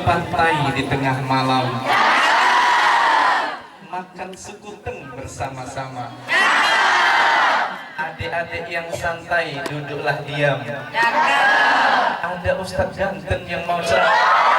pantai di tengah malam, makan sekuteng bersama-sama. Adik-adik yang santai duduklah diam. Ada Ustadz ganteng yang mau ceramah.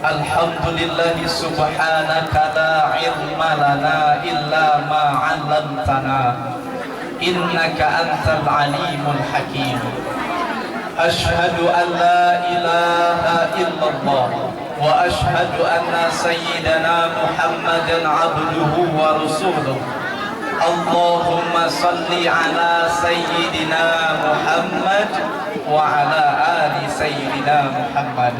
Alhamdulillah subhanaka la ilma lana illa ma 'allamtana innaka antal alimul hakim. Ashhadu an la ilaha illallah wa ashhadu anna sayyidana Muhammadan 'abduhu wa rasuluh. Allahumma salli ala sayyidina Muhammad wa ala ali sayyidina Muhammad.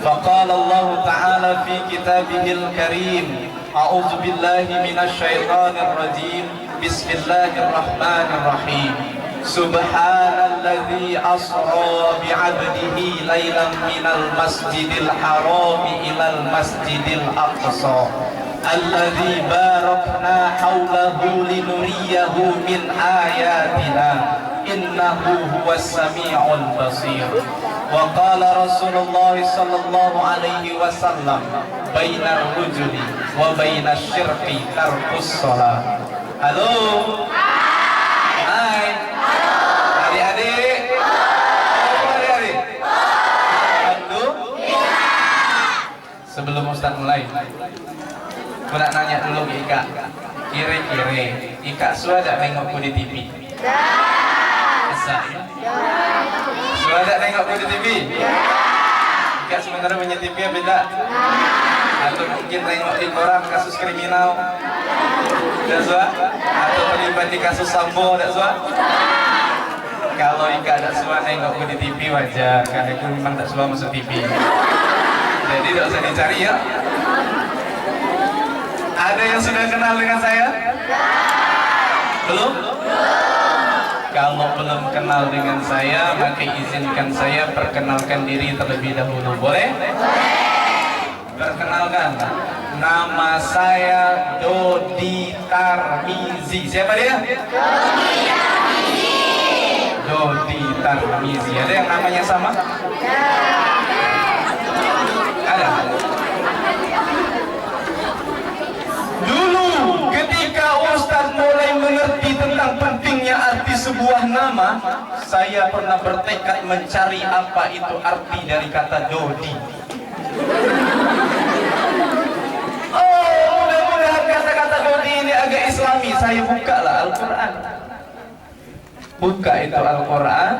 فقال الله تعالى في كتابه الكريم أعوذ بالله من الشيطان الرجيم بسم الله الرحمن الرحيم سبحان الذي أسرى بعبده ليلا من المسجد الحرام إلى المسجد الأقصى الذي باركنا حوله لنريه من آياتنا إنه هو السميع البصير. وقال رسول الله صلى الله عليه وسلم بين الرجل وبين الشرك ترك الصلاة. Halo. Hai. Adik-adik. Adik-adik. Sebelum Ustaz mulai, aku nak nanya dulu ke Ika. Kira-kira Ika sudah nengokku di TV? Asa ya? Sudah nengokku di TV? Ika sebenarnya punya TV ya beda? Atau mungkin nengokin orang kasus kriminal? Tidak suah? Atau terlibat di kasus Sambo? Tidak suah? Kalau Ika tidak suah nengokku di TV wajar, karena aku memang tidak suah masuk TV. Jadi tidak usah dicari ya. Ada yang sudah kenal dengan saya? Belum? Kalau belum kenal dengan saya, maka izinkan saya perkenalkan diri terlebih dahulu. Boleh? Perkenalkan, nama saya Dodi Tarmizi. Siapa dia? Dodi Tarmizi. Ada yang namanya sama? Ada. Dulu ketika Ustadz mulai mengerti tentang pentingnya arti sebuah nama, saya pernah bertekad mencari apa itu arti dari kata Dodi. Oh, mudah-mudahan kata-kata Dodi ini agak islami. Saya bukalah Al-Quran. Buka itu Al-Quran,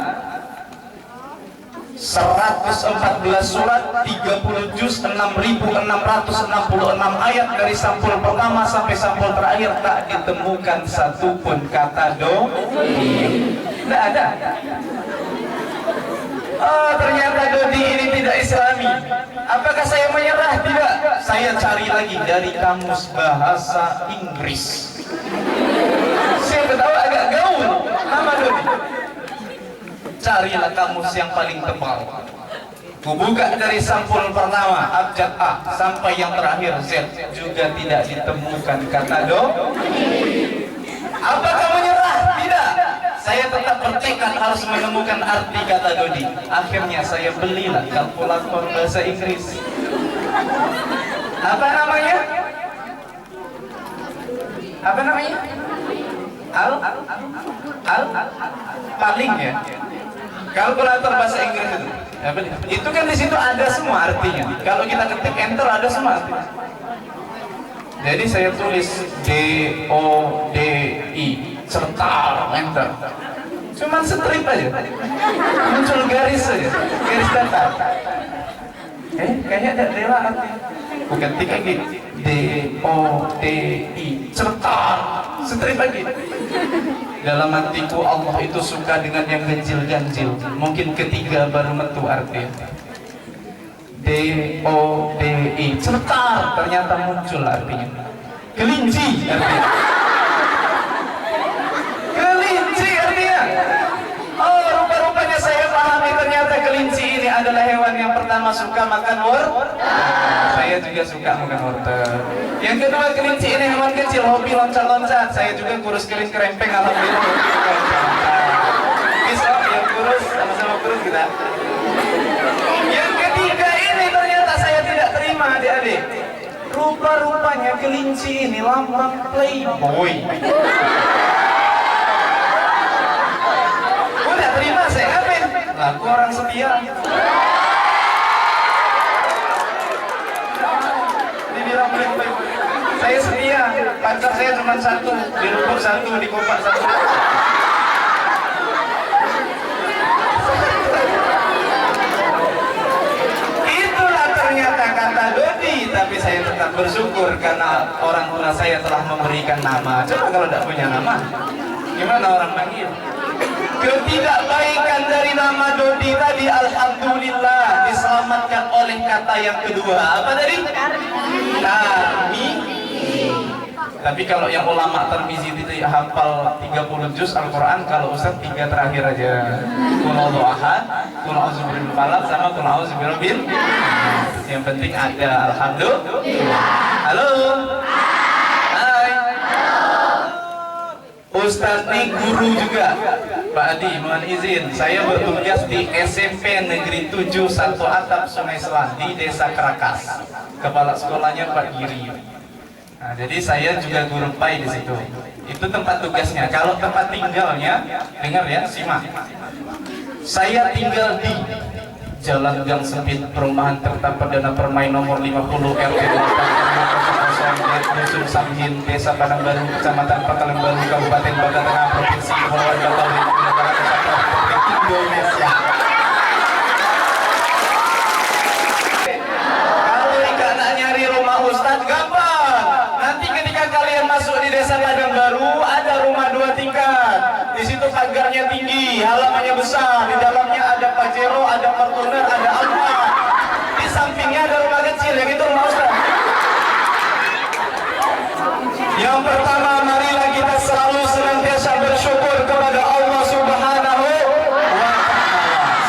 114 surat, 30 juz, 6.666 ayat. Dari sampul pertama sampai sampul terakhir tak ditemukan satupun kata Dodi. Tidak ada. Oh, ternyata Dodi ini tidak islami. Apakah saya menyerah? Tidak. Saya cari lagi dari kamus bahasa Inggris. Siapa tahu agak gaul nama Dodi. Carilah kamus yang paling tebal. Kubuka dari sampul pertama abjad A sampai yang terakhir Z, juga tidak ditemukan kata Dodi. Apakah menyerah? Tidak. Saya tetap bertekad harus menemukan arti kata Dodi. Akhirnya saya belilah kalkulator bahasa Inggris. Apa namanya? Apa namanya? Paling ya. Kalkulator bahasa Inggris itu kan di situ ada semua artinya. Kalau kita ketik enter ada semua artinya. Jadi saya tulis DODI serta enter. Cuman strip aja. Muncul garis saja. Garis datar. Kayaknya ada rela artinya. Aku ketik lagi DODI serta strip lagi. Dalam hatiku Allah itu suka dengan yang ganjil-ganjil. Mungkin ketiga baru metu artinya. DODI, cetar, ternyata muncul artinya. Kelinci artinya. Kelinci artinya. Oh, rupa-rupanya saya pahami, ternyata kelinci ini adalah hewan yang pertama suka makan wortel. Saya juga suka makan wortel. Yang kedua, kelinci ini hewan kecil, hobi loncat-loncat. Saya juga kurus kering kerempeng, alhamdulillah. Bisa yang kurus, sama-sama kurus kita. Yang ketiga ini ternyata saya tidak terima, adik-adik. Rupa-rupanya kelinci ini lambang playboy. Udah terima, saya ngapain? Laku orang setia. Dibilang playboy. Saya setia, pacar saya cuma satu, di Lubuk satu, di Kopak satu. Itulah ternyata kata Dodi, tapi saya tetap bersyukur karena orang tua saya telah memberikan nama. Coba kalau tidak punya nama, gimana orang panggil? Ketidakbaikan dari nama Dodi tadi, alhamdulillah diselamatkan oleh kata yang kedua. Apa tadi? Tarmi. Tapi kalau yang ulama Tirmizi itu hafal 30 juz Al-Quran, kalau Ustaz 3 terakhir aja. Qul huwallahu ahad, qul a'udzu birabbil falaq, sama qul a'udzu birabbil nas. Yang penting ada alhamdulillah. Halo. Hai. Ustaz nih guru juga. Pak Adi, mohon izin, saya bertugas di SMP Negeri 7 Satu Atap Sungai Selan di Desa Kerakas. Kepala sekolahnya Pak Giri. Nah, jadi saya juga guru PAI di situ. Itu tempat tugasnya. Kalau tempat tinggalnya, dengar ya, simak. Saya tinggal di Jalan Gang Sempit, Perumahan Tirta Perdana Permai nomor 50 RT 8 Dusun Samhin, Desa Padang Baru, Kecamatan Pakalan Baru, Kabupaten Bangka Tengah, Provinsi Kepulauan Bangka, Negara Kesatuan Republik Indonesia. Kalau Ika nak nyari rumah Ustaz, gampang. Nanti ketika kalian masuk di Desa Padang Baru, ada rumah 2 tingkat. Di situ pagarnya tinggi, halamannya besar. Di dalamnya ada Pajero, ada Fortuner, ada Alfa. Di sampingnya ada rumah kecil, yang itu rumah Ustaz. Yang pertama, marilah kita selalu senantiasa bersyukur kepada Allah Subhanahu wa Ta'ala.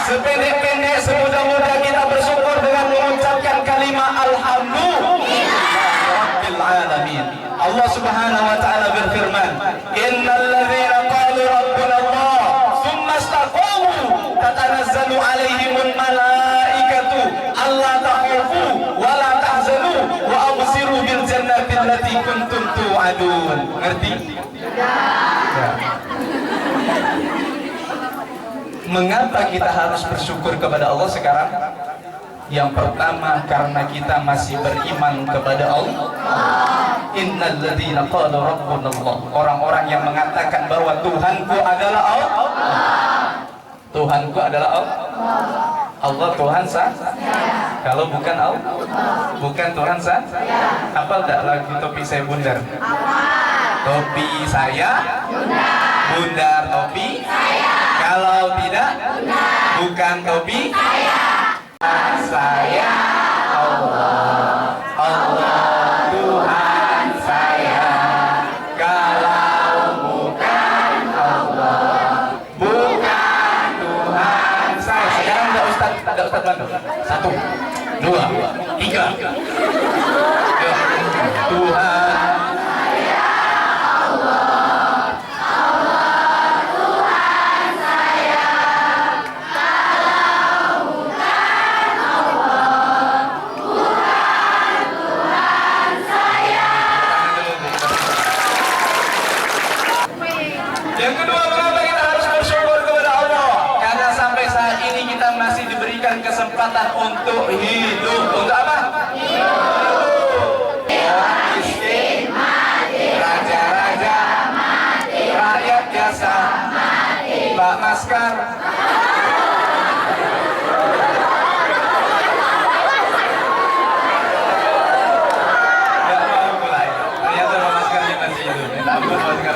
Sependek-pendek, semudah-mudah kita bersyukur dengan mengucapkan kalimat Alhamdulillahirabbil alamin. Allah Subhanahu wa Ta'ala berfirman, "Innal ladzina qalu rabbuna Allah, tsumma istaqamu, tatanazzalu 'alaihimul malaikatu alla takhafu wa la tahzanu wa abshiru bil jannati allati kuntum tu'adun." Ngerti? Ya. Mengapa kita harus bersyukur kepada Allah sekarang? Yang pertama, karena kita masih beriman kepada Allah. Innal ladzina qalu rabbuna Allah, orang-orang yang mengatakan bahwa Tuhanku adalah Allah. Tuhanku adalah Allah. Allah Tuhan sah? Kalau bukan Allah, bukan Tuhan sah? Hafal tak lagu topi saya bundar? Topi saya bundar, topi saya. Kalau tidak, bukan topi saya. Allah, Allah Tuhan saya. Kalau bukan Allah, bukan Tuhan saya. Sekarang ada Ustaz bantu. 1, 2, 3. Tuhan kesempatan untuk hidup. Untuk apa? Hidup. Orang miskin mati, raja-raja mati, rakyat biasa mati, Pak Maskar nggak mau mulai. Ternyata Pak Maskarnya masih hidup. Tak buat Maskar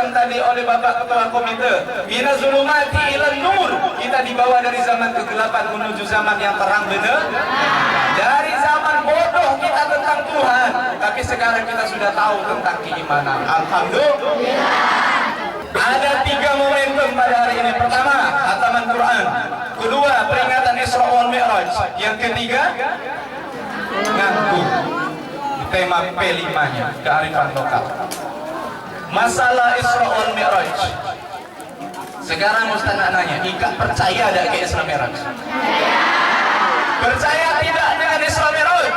dijelaskan tadi oleh Bapak Ketua Komite, minaz zulumati ilan nur, kita dibawa dari zaman kegelapan menuju zaman yang terang benar. Dari zaman bodoh kita tentang Tuhan, tapi sekarang kita sudah tahu tentang keimanan. Alhamdulillah. Ada 3 momentum pada hari ini. Pertama, khataman Quran. Kedua, peringatan Isra wal Mi'raj. Yang ketiga, nganggur. Tema P5-nya, kearifan lokal. Masalah Isra wal Mi'raj. Sekarang Ustaz nak nanya, Ika percaya ada ke Isra Mi'raj? Percaya tidak dengan Isra Mi'raj?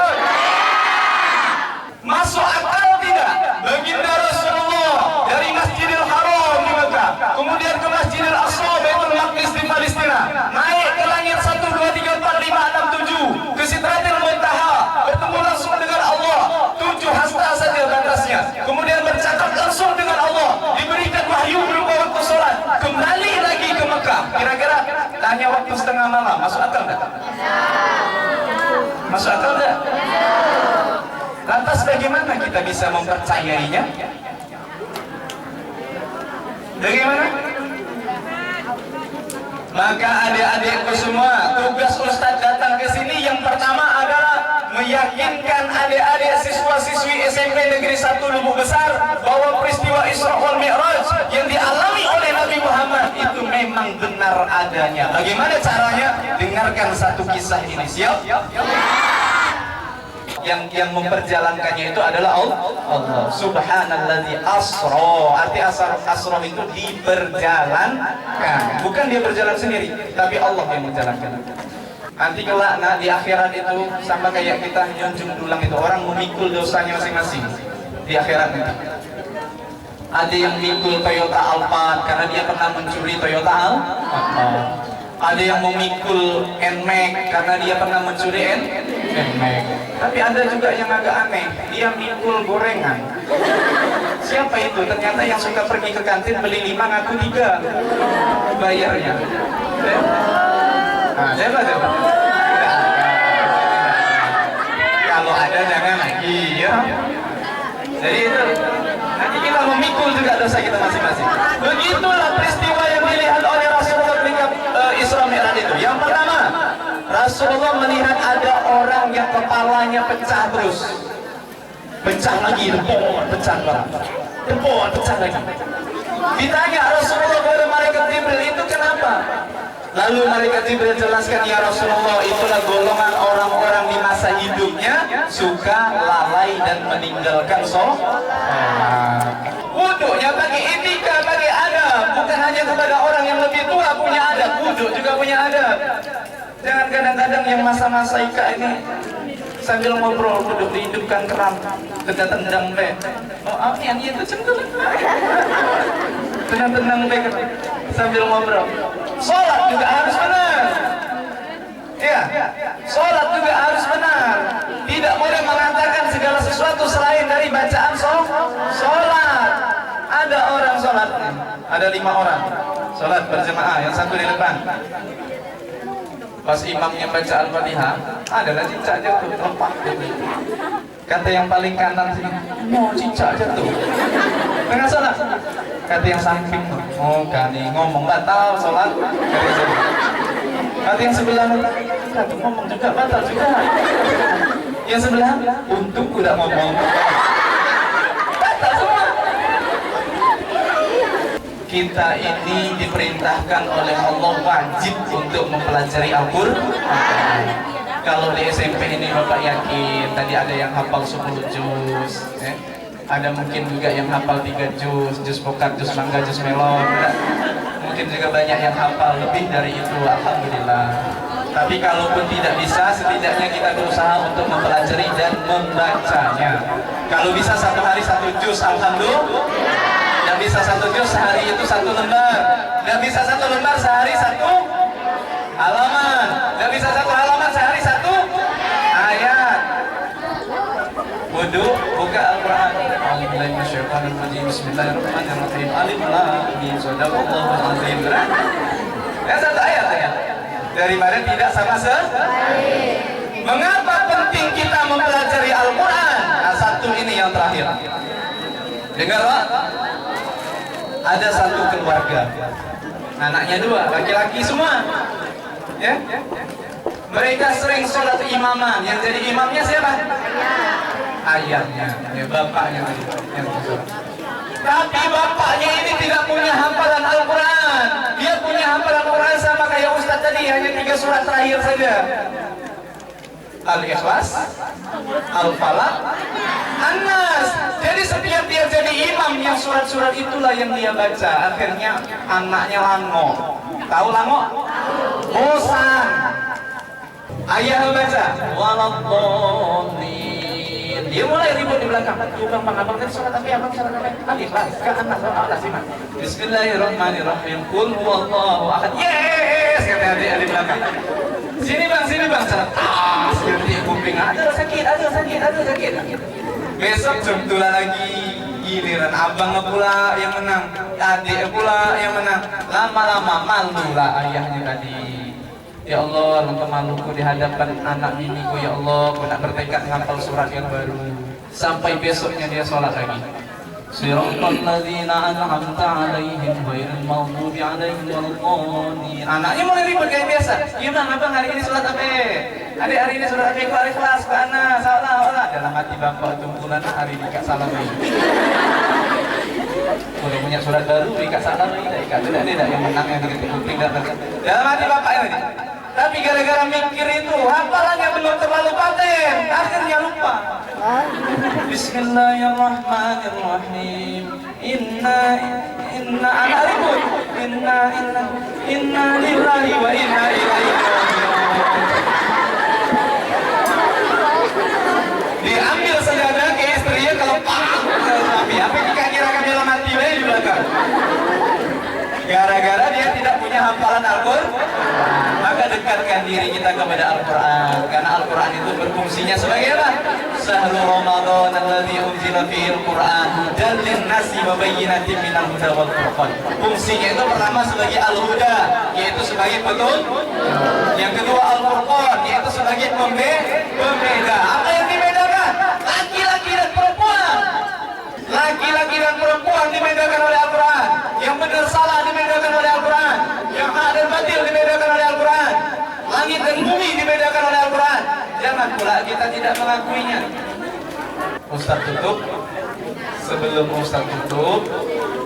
Masuk akal tidak? Baginda Rasulullah dari Masjidil Haram di Mekah, kemudian ke Masjidil Aqsa Baitul Maqdis di Palestina, naik ke langit 1, 2, 3, 4, 5, 6, 7 ke Sidratil Muntaha, bertemu langsung dengan Allah, 7 hasta saja batasnya, kemudian bercakap langsung dengan Allah, diberikan wahyu berupa waktu sholat, kembali lagi ke Mekah. Kira-kira tanya waktu setengah malam, masuk akal tak? Masuk akal tak? Lantas bagaimana kita bisa mempercayainya? Bagaimana? Maka adik-adikku semua, tugas Ustadz datang ke sini yang pertama adalah meyakinkan adik-adik siswa-siswi SMP Negeri 1 Lubuk Besar bahwa peristiwa Isra wal Mi'raj yang dialami oleh Nabi Muhammad itu memang benar adanya. Bagaimana caranya? Dengarkan satu kisah ini. Siap? Yang memperjalankannya itu adalah Allah. Subhanalladzi asra. Arti asra itu diperjalankan. Bukan dia berjalan sendiri, tapi Allah yang menjalankan. Nanti kelak di akhirat itu sama kayak kita nyunjung tulang itu, orang memikul dosanya masing-masing di akhirat nanti. Ada yang memikul Toyota Alphard karena dia pernah mencuri Toyota Alphard. Ada yang memikul NMAX karena dia pernah mencuri NMAX. Tapi ada juga yang agak aneh, dia mikul gorengan. Siapa itu? Ternyata yang suka pergi ke kantin beli 5 ngaku 3 bayarnya. Nah, siapa? Kalau ada jangan lagi ya. Jadi itu nanti kita memikul juga dosa kita masing-masing. Begitulah peristiwa yang dilihat oleh Rasulullah ketika Isra Mi'raj itu. Yang pertama, Rasulullah melihat ada orang yang kepalanya pecah terus. Pecah lagi, pecah lagi. Ditanya Rasulullah kepada malaikat Jibril, itu kenapa? Lalu malaikat Jibril jelaskan, ya Rasulullah, itulah golongan orang-orang di masa hidupnya suka lalai dan meninggalkan sholat. Wuduknya bagi etika, bagi adab, bukan hanya kepada orang yang lebih tua punya adab, wuduk juga punya adab. Jangan kadang-kadang yang masa-masa Ika ini sambil ngobrol duduk dihidupkan keram, tendang be. Oh, yang itu cenderung. Tendang be sambil ngobrol. Sholat juga harus benar. Iya, sholat juga harus benar. Tidak boleh mengatakan segala sesuatu selain dari bacaan sholat. Ada orang sholat, ada 5 orang sholat berjemaah, yang satu di depan. Pas imamnya baca Al-Fatihah, adalah cicak jatuh, lompat. Kata yang paling kanan sini, mau cicak jatuh. Tengah sholat. Kata yang samping, oh kani ngomong batal sholat. Kata yang sebelah, kata ngomong juga batal juga. Yang sebelah, untung udah ngomong. Batal semua. Kita ini diperintahkan oleh Allah wajib untuk mempelajari Al-Qur'an. Kalau di SMP ini Bapak yakin tadi ada yang hafal 10 juz, ada mungkin juga yang hafal 3 juz pokat, juz mangga, juz melon. Mungkin juga banyak yang hafal lebih dari itu, alhamdulillah. Tapi kalaupun tidak bisa, setidaknya kita berusaha untuk mempelajari dan membacanya. Kalau bisa 1 hari 1 juz, alhamdulillah. Nggak bisa 1 juz sehari itu 1 lembar. Nggak bisa 1 lembar sehari 1 halaman. Nggak bisa 1 halaman sehari 1 ayat. Wudu, buka Al-Quran. Bismillahirrahmanirrahim. Alif lam mim. Shadaqallahul azim. Ya 1 ayat ya. Daripada tidak sama sekali. Mengapa penting kita mempelajari Al-Quran? Nah, 1 ini yang terakhir. Dengar Pak. Ada satu keluarga, anaknya 2, laki-laki semua. Ya? Mereka sering sholat imaman. Yang jadi imamnya siapa? Ayahnya, ya bapaknya yang sholat. Tapi bapaknya ini tidak punya hafalan Al-Quran. Dia punya hafalan Al-Quran sama kayak Ustaz tadi, hanya 3 surat terakhir saja. Al-Ikhlas, Al-Falaq, An-Nas. Jadi setiap dia jadi imam, yang surat-surat itulah yang dia baca. Akhirnya anaknya lango. Tahu lango? Bosan. Ayah baca waladhdallin. Dia mulai ribut di belakang. Bang, abang tadi sholat apa? Abang sholat apa? Al-Ikhlas, An-Nas, Al-Siman. Bismillahirrahmanirrahim. Qul huwallahu ahad. Yes, kata adik di belakang. Sini bang, sholat. Seperti kuping. Aduh sakit. Besok jam 2 lagi. Giliran abang pula yang menang, adik pula yang menang. Lama-lama malu lah ayahnya tadi. Ya Allah, engkau maluku di hadapan anak biniku. Ya Allah, aku nak bertekad menghafal surat yang baru. Sampai besoknya dia sholat lagi. Siratal ladzina an'amta 'alaihim ghairil maghdubi 'alaihim waladdallin. Anaknya mulai ribut kayak biasa. Gimana abang hari ini sholat apa? Adik hari ini sholat apa? Ikhlas ke anak, salah. Dalam hati bapak tumpulan hari ini kak salah lagi. Udah punya surat baru, ikat salah lagi. Ikat tidak yang menang yang begitu tidak. Dalam hati bapak ini. Tapi gara-gara mikir itu, hafalannya belum terlalu paten, akhirnya lupa. Bismillahirrahmanirrahim. Inna anak ribut. Inna lillahi wa inna ilaihi raji'un. Diambil sajadah ke istrinya kalau tapi apa kira kami dalam hati di belakang. Gara-gara dia tidak punya hafalan Al-Quran, maka dekatkan diri kita kepada Al-Quran. Karena Al-Quran itu berfungsinya sebagai apa? Syahrul Ramadan alladzi unzila fihi Al-Quran hudan lin-nasi wa bayyinatin minal huda wal furqan. Fungsinya itu pertama sebagai Al-Huda, yaitu sebagai petunjuk. Yang kedua Al-Furqan, yaitu sebagai pembeda. Apa yang dibedakan? Laki-laki dan perempuan. Laki-laki dan perempuan dibedakan oleh Al-Quran. Yang benar salah dibedakan oleh Al-Quran. Yang hak dan batil dibedakan oleh Al-Quran. Langit dan bumi dibedakan oleh Al-Quran. Jangan pula kita tidak mengakuinya. Ustaz tutup. Sebelum Ustaz tutup,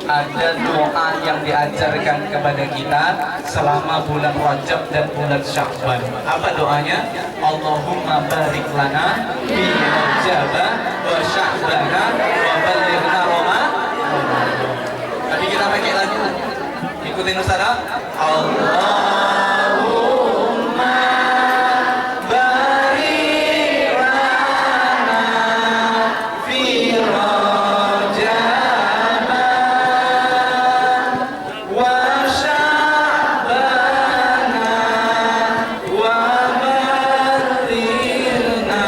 ada doa yang diajarkan kepada kita selama bulan Rajab dan bulan Sya'ban. Apa doanya? Allahumma barik lana fi Rajab wa Sya'ban wa ballighna Ramadan. Tapi kita pakai lagi. Ikutin Ustaz. Allahumma barik lana fi Rajab wa Sya'ban wa ballighna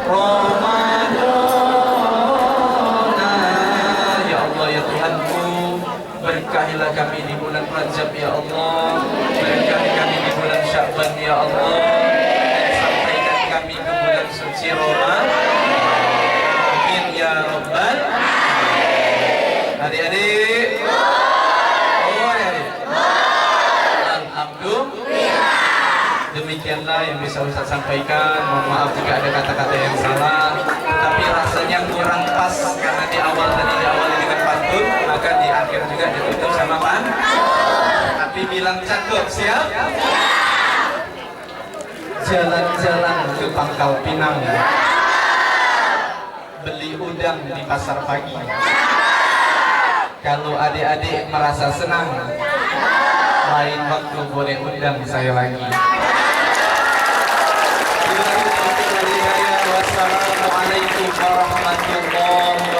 Ramadan. Ya Allah, ya Tuhanku, berkahilah kami di bulan Rajab ya Allah, berkahi kami di bulan Sya'ban ya Allah, dan sampaikan kami ke bulan suci Ramadan. Amin ya Rabbal. Adik-adik, adik-adik, alhamdulillah. Demikianlah yang bisa Ustaz sampaikan. Mohon maaf jika ada kata-kata yang salah, tetapi rasanya kurang pas karena di awal dengan pantun, maka di akhir juga ditutup sama pan. Tapi bilang cakep, siap? Jalan-jalan ke Pangkal Pinang, beli udang di pasar pagi. Kalau adik-adik merasa senang, lain waktu boleh undang saya lagi. Wassalamualaikum warahmatullahi wabarakatuh.